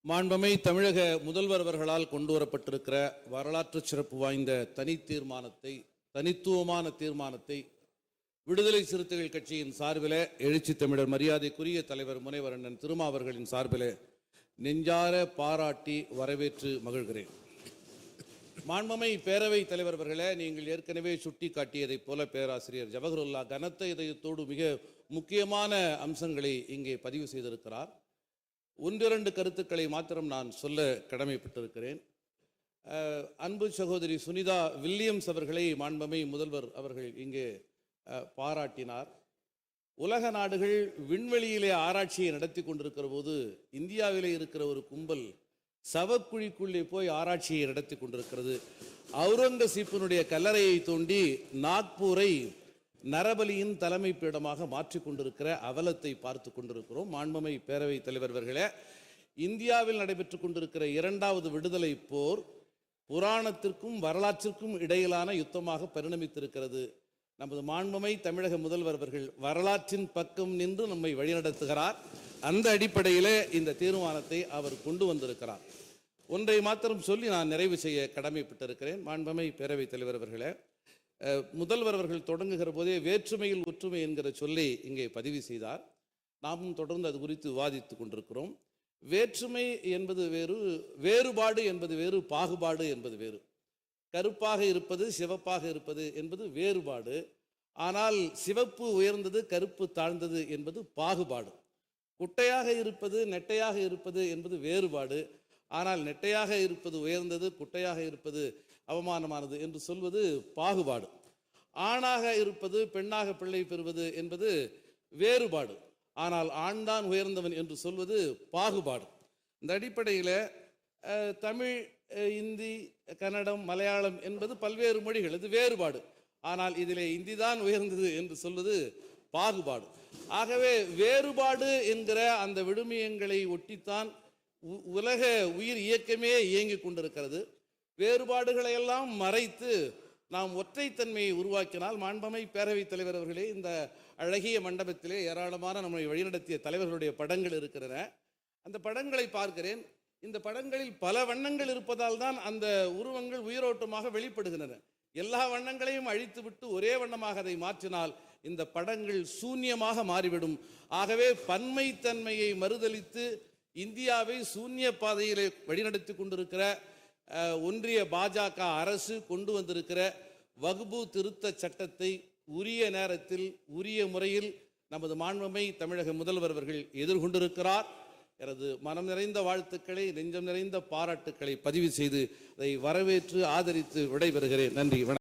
மாண்பமை தமிழக முதல்வர் அவர்களால் கொண்டு வரப்பட்டிருக்கிற வரலாற்று சிறப்பு வாய்ந்த தனித்துவமான தீர்மானத்தை விடுதலை சிறுத்தைகள் கட்சியின் சார்பில் எழுச்சி தமிழர் மரியாதைக்குரிய தலைவர் முனைவர் அண்ணன் திருமா அவர்களின் சார்பில் நெஞ்சார பாராட்டி வரவேற்று மகிழ்கிறேன். மாண்பமை பேரவை தலைவர் அவர்களே, நீங்கள் ஏற்கனவே சுட்டி காட்டியதைப் போல பேராசிரியர் ஜவஹருல்லா கனத்த இதயத்தோடு மிக முக்கியமான அம்சங்களை இங்கே பதிவு செய்திருக்கிறார். ஒன்றிரண்டு கருத்துக்களை மாத்திரம் நான் சொல்ல கடமைப்பட்டிருக்கிறேன். அன்பு சகோதரி சுனிதா வில்லியம்ஸ் அவர்களை மாண்பமை முதல்வர் அவர்கள் இங்கே பாராட்டினார். உலக நாடுகள் விண்வெளியிலே ஆராய்ச்சியை நடத்தி கொண்டிருக்கிற போது இந்தியாவிலே இருக்கிற ஒரு கும்பல் சவக்குழிக்குள்ளே போய் ஆராய்ச்சியை நடத்தி கொண்டிருக்கிறது. அவுரங்கசீப்பினுடைய கல்லறையை தோண்டி நாக்பூரை நரபலியின் தலைமை பீடமாக மாற்றிக் கொண்டிருக்கிற அவலத்தை பார்த்து கொண்டிருக்கிறோம். மாண்புமை பேரவை தலைவர்களே, இந்தியாவில் நடைபெற்றுக் கொண்டிருக்கிற இரண்டாவது விடுதலை போர் புராணத்திற்கும் வரலாற்றிற்கும் இடையிலான யுத்தமாக பரிணமித்திருக்கிறது. நமது மாண்புமை தமிழக முதல்வர் அவர்கள் வரலாற்றின் பக்கம் நின்று நம்மை வழிநடத்துகிறார். அந்த அடிப்படையிலே இந்த தீர்மானத்தை அவர் கொண்டு வந்திருக்கிறார். ஒன்றை மாத்திரம் சொல்லி நான் நிறைவு செய்ய கடமைப்பட்டிருக்கிறேன். மாண்புமை பேரவைத் தலைவர் அவர்களே, முதல்வர் அவர்கள் தொடங்குகிற போதே வேற்றுமையில் ஒற்றுமை என்கிற சொல்லை இங்கே பதிவு செய்தார். நாமும் தொடர்ந்து அது குறித்து விவாதித்துக் கொண்டிருக்கிறோம். வேற்றுமை என்பது வேறு, வேறுபாடு என்பது வேறு, பாகுபாடு என்பது வேறு. கருப்பாக இருப்பது சிவப்பாக இருப்பது என்பது வேறுபாடு. ஆனால் சிவப்பு உயர்ந்தது கருப்பு தாழ்ந்தது என்பது பாகுபாடு. குட்டையாக இருப்பது நெட்டையாக இருப்பது என்பது வேறுபாடு. ஆனால் நெட்டையாக இருப்பது உயர்ந்தது, குட்டையாக இருப்பது அவமானமானது என்று சொல்வது பாகுபாடு. ஆணாக இருப்பது பெண்ணாக பிள்ளை பெறுவது என்பது வேறுபாடு. ஆனால் ஆண்தான் உயர்ந்தவன் என்று சொல்வது பாகுபாடு. இந்த அடிப்படையில் தமிழ், இந்தி, கன்னடம், மலையாளம் என்பது பல்வேறு மொழிகள், இது வேறுபாடு. ஆனால் இதிலே இந்தி தான் உயர்ந்தது என்று சொல்வது பாகுபாடு. ஆகவே வேறுபாடு என்கிற அந்த விழுமியங்களை ஒட்டித்தான் உலக உயிர் இயக்கமே இயங்கிக் கொண்டிருக்கிறது. வேறுபாடுகளை எல்லாம் மறைத்து நாம் ஒற்றைத்தன்மையை உருவாக்கினால், மாண்பமை பேரவைத் தலைவர் அவர்களே, இந்த அழகிய மண்டபத்திலே ஏராளமான நம்மை வழிநடத்திய தலைவர்களுடைய படங்கள் இருக்கிறன. அந்த படங்களை பார்க்கிறேன். இந்த படங்களில் பல வண்ணங்கள் இருப்பதால் தான் அந்த உருவங்கள் உயிரோட்டமாக வெளிப்படுகின்றன. எல்லா வண்ணங்களையும் அழித்துவிட்டு ஒரே வண்ணமாக அதை மாற்றினால் இந்த படங்கள் சூன்யமாக மாறிவிடும். ஆகவே பன்மைத்தன்மையை மறுதலித்து இந்தியாவை சூன்ய பாதையிலே வழிநடத்தி கொண்டிருக்கிற ஒன்றிய பாஜக அரசு கொண்டு வந்திருக்கிற வக்பு திருத்த சட்டத்தை உரிய நேரத்தில் உரிய முறையில் நமது மாண்புமை தமிழக முதல்வர் அவர்கள் எதிர்கொண்டிருக்கிறார். எனது மனம் நிறைந்த வாழ்த்துக்களை, நெஞ்சம் நிறைந்த பாராட்டுக்களை பதிவு செய்து அதை வரவேற்று ஆதரித்து விடைபெறுகிறேன். நன்றி.